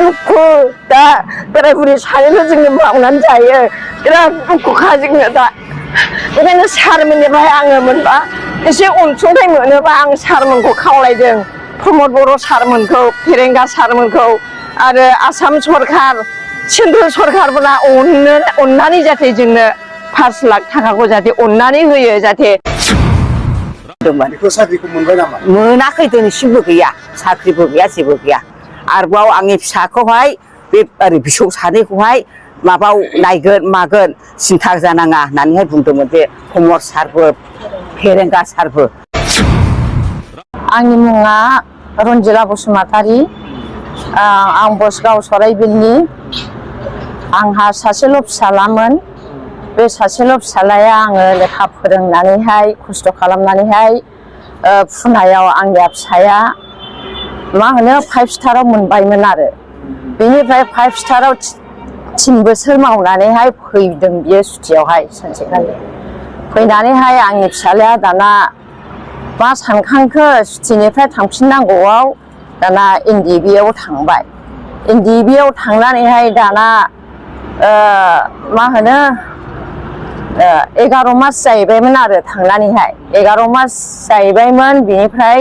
दुखु दा बोराय बुरि सानैल' जोङो मावनानै जायो बिराद दुखुखा जोंनो दा बेखायनो सारमोननिफ्राय आङो मोनबा एसे अनसुंथाइ मोनोबा आं सारमोनखौ खावलायदों प्रमद बर' सारमोनखौ फेरेंगा सारमोनखौ आरो आसाम सरकार सेन्ट्रेल सरकारफोरा अननानै जाहाथे जोंनो 5 लाख थाखाखौ जाहाथे अननानै होयो जाहाथे साख्रिखौ मोनबाय नामा? मोनाखै दिनैसिमबो गैया साख्रिबो गैया जेबो गैया आरोबाव आंनि फिसाखौहाय बे ओरै फिसौ सानैखौहाय माबाव नायगोन मागोन सिन्था जानाङा होननानैहाय बुंदोंमोन बे प्रमद सारबो फेरेंगा सारबो। आंनि मुङा रन्जिला बसुमतारी आं बसगाव सराइबिलनि आंहा सासेल' फिसालामोन बे सासेल' फिसालाया आङो लेखा फोरोंनानैहाय खस्थ' खालामनानैहाय फुनायाव आंनि फिसाया मा होनो 5 स्टाराव मोनबायमोन आरो बेनिफ्राय 5 स्टाराव 3 बोसोर मावनानैहाय फैदों बियो सुटियावहाय सानसेखालि फैनानैहाय आंनि फिसालाया दाना मा सानखांखो सुटिनिफ्राय थांफिननांगौआव दाना NDBआव थांबाय NDBआव थांनानैहाय दाना मा होनो 11 मास जाहैबायमोन आरो थांनानैहाय 11 मास जाहैबायमोन बिनिफ्राय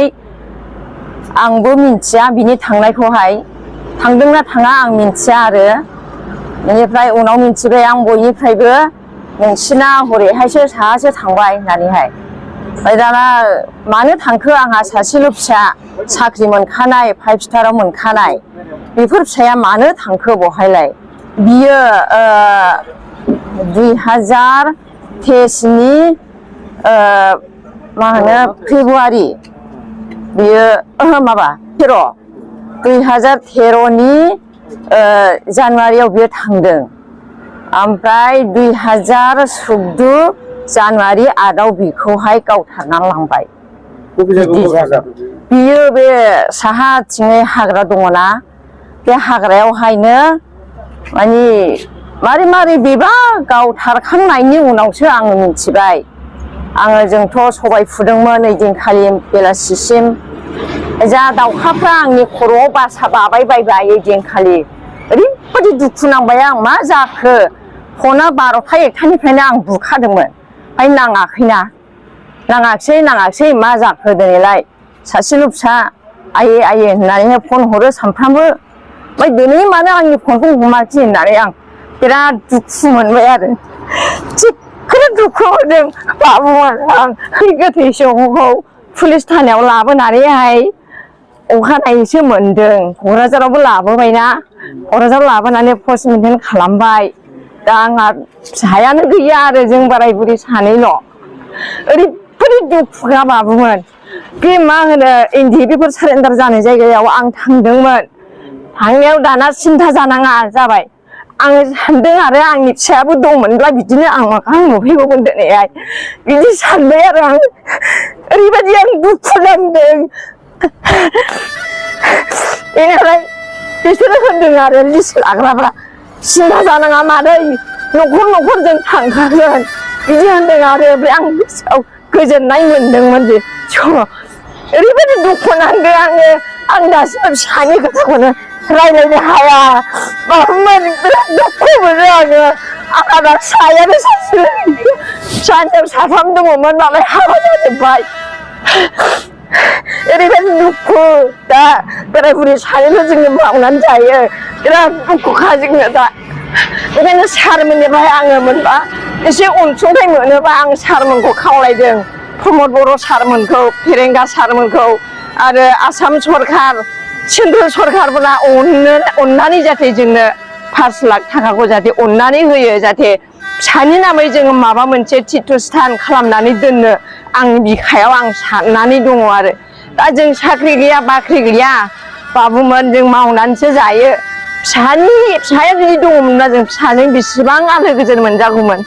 आंबो मिन्थिया बिनि थांनायखौहाय थांदोंना थाङा आं मिन्थिया आरो बेनिफ्राय उनाव मिन्थिबाय आं बयनिफ्रायबो नोंसिना हरैहायसो साहासो थांबाय होननानैहाय ओमफ्राय दाना मानो थांखो आंहा सासेल' फिसा साख्रि मोनखानाय 5 स्टाराव मोनखानाय बेफोर फिसाया मानो थांखो बहायलाय बियो 2023 नि मा होनो फेब्रुवारि बियो माबा 2013 नि जानुवारियाव बियो थांदों ओमफ्राय 2014 जानुवारि 8आव बिखौहाय गावथारना लांबाय बियो बे साहाथिङै हाग्रा दङना बे हाग्रायावहायनो माने मारै बेबा गावथारखांनायनि उनावसो आङो मिथिबाय आङो जोंथ' सबाय फुदोंमोन ओइदिनखालि बेलासिसिम जा दाउखाफ्रा आंनि खर'आव बासा बाबाय बायबाय ओइदिनखालि ओरैबायदि दुखु नांबाय आं मा जाखो फना 12था 1थानिफ्रायनो आं बुखादोंमोन ओमफ्राय नाङाखिसै मा जाखो दिनैलाय सासेल' फिसा आयै होननानैहाय फन हरो सानफ्रामबो ओमफ्राय दिनै मानो आंनि फनखौ हमाखै होननानै आं बिराद दुखु मोनबाय आरो थिगखौनो दुखु मोनदों बाबुमोन आं गोथै सहखौ पुलिस थानायाव लाबोनानैहाय अखानायैसो मोनदों क'क्राझारावबो लाबोबायना क'क्राझाराव लाबोनानै पस्टमर्टेम खालामबाय दा आंहा फिसायानो गैया आरो जों बोराय बुरि सानैल' ओरैबायदि दुखुखा बाबुमोन बे मा होनो NDBफोर सारेन्डार जानाय जायगायाव आं थांदोंमोन थांनायाव दाना सिन्था जानाङा जाबाय आङो सानदों आरो आंनि फिसायाबो दंमोनब्ला बिदिनो आं मोखां नुफैगौमोन दिनैहाय बिदि सानबाय आरो आं ओरैबायदि आं दुखु नांदों बेनिफ्राय बिसोरो होनदों आरो लिस्ट लाग्राफ्रा सिन्था जानाङा मादै न'खर जों थांखागोन बिदि होनदों आरो ओमफ्राय आं गोसोआव गोजोननाय मोनदोंमोन जे ओरैबायदि दुखु नांदों आं दासिमबो फिसानि खोथाखौनो रायज्लायनो हाया माबामोन बिराद दुखु मोनो आङो आंहा फिसायानो सासे फिसानियाव साथाम दङमोन नालाय हाबा जाजोब्बाय ओरैबायदि दुखु दा बोराय बुरि सानैल' जोङो मावनानै जायो बिराद दुखुखा जोंनो दा बेखायनो सारमोननिफ्राय आङो मोनबा एसे अनसुंथाइ मोनोबा आं सारमोनखौ खावलायदों प्रमद बर' सारमोनखौ फेरेंगा सारमोनखौ आरो आसाम सरकार सेन्ट्रेल सरकारफोरा अननानै जाहाथे जोंनो 5 लाख थाखाखौ जाहाथे अननानै होयो जाहाथे फिसानि नामै जोङो माबा मोनसे तीर्थस्थान खालामनानै दोननो आंनि बिखायाव आं साननानै दङ आरो दा जों साख्रि गैया बाख्रि गैया बाबुमोन जों मावनानैसो जायो फिसाया जुदि दङमोनब्ला जों फिसाजों बेसेबां आलो गोजोन मोनजागौमोन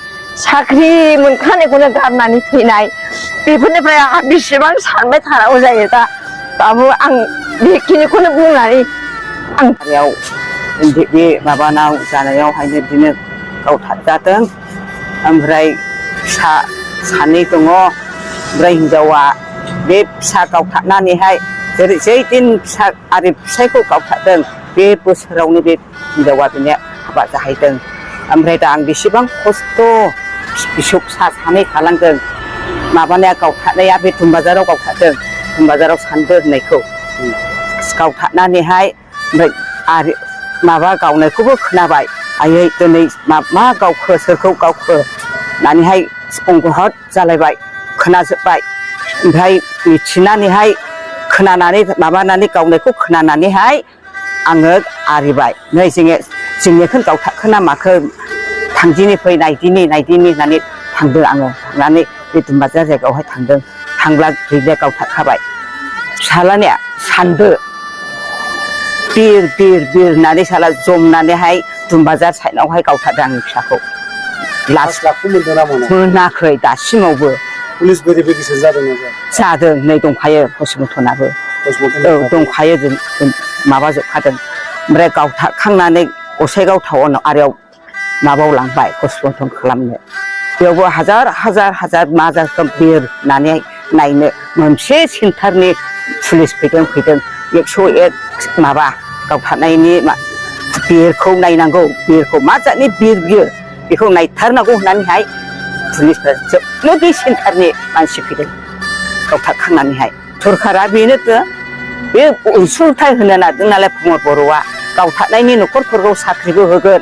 साख्रि मोनखानायखौनो गारनानै फैनाय बेफोरनिफ्राय आंहा बेसेबां सानबाय थानांगौ जायो दा बाबु आं बेखिनिखौनो बुंनानै आं बे माबानाव जानायावहायनो बिदिनो गावथारजादों ओमफ्राय फिसा सानै दङ ओमफ्राय हिनजावा बे फिसा गावथारनानैहाय जै दिन फिसा आरो फिसायखौ गावथारदों बे बोसोरावनो बे हिनजावा बेनो हाबा जाहैदों ओमफ्राय दा आं बेसेबां खस्थ' फिसौ फिसा सानै थालांदों माबानाया गावथारनाया बे दुमबाजाराव गावथारदों दुमबाजाराव सानदो होननायखौ गावथारनानैहाय ओमफ्राय आरो माबा गावनायखौबो खोनाबाय आयै दिनै मा गावखो सोरखौ गावखो होननानैहाय अंगहत जालायबाय खोनाजोब्बाय ओमफ्राय मिथिनानैहाय खोनानानै माबानानै गावनायखौ खोनानानैहाय आङो आरिबाय नै जोंनिखौ गावथारखो ना माखो थांदिनि फै नायदिनि होननानै थांदों आङो थांनानै बे दुमबाजार जायगायावहाय थांदों थांब्ला गैले गावथारखाबाय फिसालानिया सानदो बिर होननानै साला जमनानैहाय दुमबाजार साइडआवहाय गावथारदों आंनि फिसाखौ मोनाखै दासिमावबो पुलिस भेरिफिकेसन जादों नै दंखायो पस्टमर्टमाबो औ दंखायो जों माबाजोबखादों ओमफ्राय गावथारखांनानै गसाइगाव टाउनाव आरोयाव माबायाव लांबाय पस्टमर्टम खालामनो बेयावबो हाजार मा जाखो बिर होननानै नायनो मोनसे सेन्टारनि पुलिस फैदों 101 माबा गावथारनायनि बिरखौ नायनांगौ बिरखौ मा जातनि बिर बियो बेखौ नायथारनांगौ होननानैहाय पुलिसफ्रा जोबनो बे सेन्टारनि मानसि फैदों गावथारखांनानैहाय सरकारा बेनोथ' बे अनसुंथाइ होनो नागिरदों नालाय प्रमद बर'आ गावथारनायनि न'खरफोरखौ साख्रिबो होगोन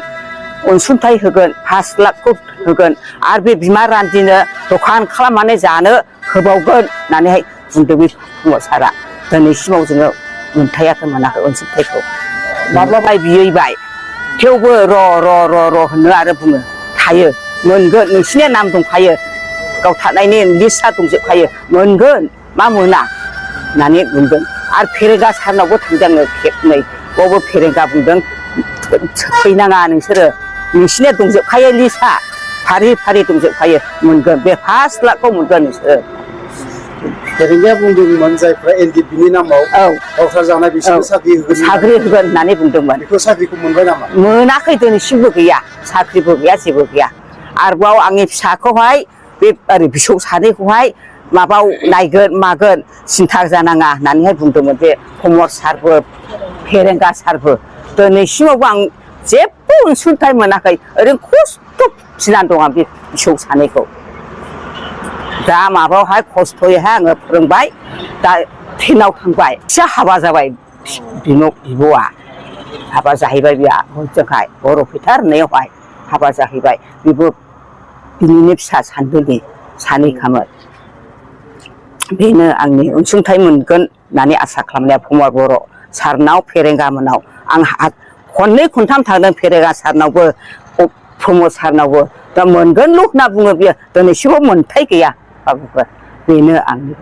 अनसुंथाइ होगोन 5 लाखखौ होगोन आरो बे बिमा रान्दिनो दखान खालामनानै जानो होबावगोन होननानैहाय बुंदों बे प्रमद सारा दिनैसिमाव जोङो मोनथायाखै मोनाखै अनसुंथाइखौ माब्लाबा बिहैबाय थेवबो र' होनो आरो बुङो थायो मोनगोन नोंसिनि नाम दंखायो गावथारनायनि लिस्टआ दंजोबखायो मोनगोन मा मोना होननानै बुंदों आरो फेरेंगा सारनावबो थांदों आङो खेबनै बावबो फेरेंगा बुंदों फैनाङा नोंसोरो नोंसिनिया दंजोबखायो लिस्टआ फारि दंजोबखायो मोनगोन बे 5 लाखखौ मोनगोन नोंसोरो फेरेंगाया बुंदोंमोन जायफ्रा एनडिपिनि नामाव गावथार जानाय बिसोरनो साख्रि होगोन होननानै बुंदोंमोन बेखौ साख्रिखौ मोनबाय नामा मोनाखै दिनैसिमबो गैया साख्रिबो गैया जेबो गैया आरोबाव आंनि फिसाखौहाय बे ओरै फिसौ सानैखौहाय माबाव नायगोन मागोन सिन्था जानाङा होननानैहाय बुंदोंमोन बे प्रमद सारबो फेरेंगा सारबो दिनैसिमावबो आं जेबो अनसुंथाइ मोनाखै ओरैनो खस्थ' फिनानै दं आं बे फिसौ सानैखौ दा माबायावहाय खस्थ'यैहाय आङो फोरोंबाय दा 10आव थांबाय फिसा हाबा जाबाय बिब'आ हाबा जाहैबाय बिया जोंहाय बर' फोथार होननायावहाय हाबा जाहैबाय बेबो बिनिनो फिसा सानदोनि सानैखामोन बेनो आंनि अनसुंथाइ मोनगोन होननानै आसा खालामनाया प्रमद बर' सारनाव फेरेंगा मोनाव आं खननै खनथाम थांदों फेरेंगा सारनावबो प्रमद सारनावबो दा मोनगोनल' होनना बुङो बियो दिनैसिमबो मोनथाय गैया बाबुफोर बेनो आंनि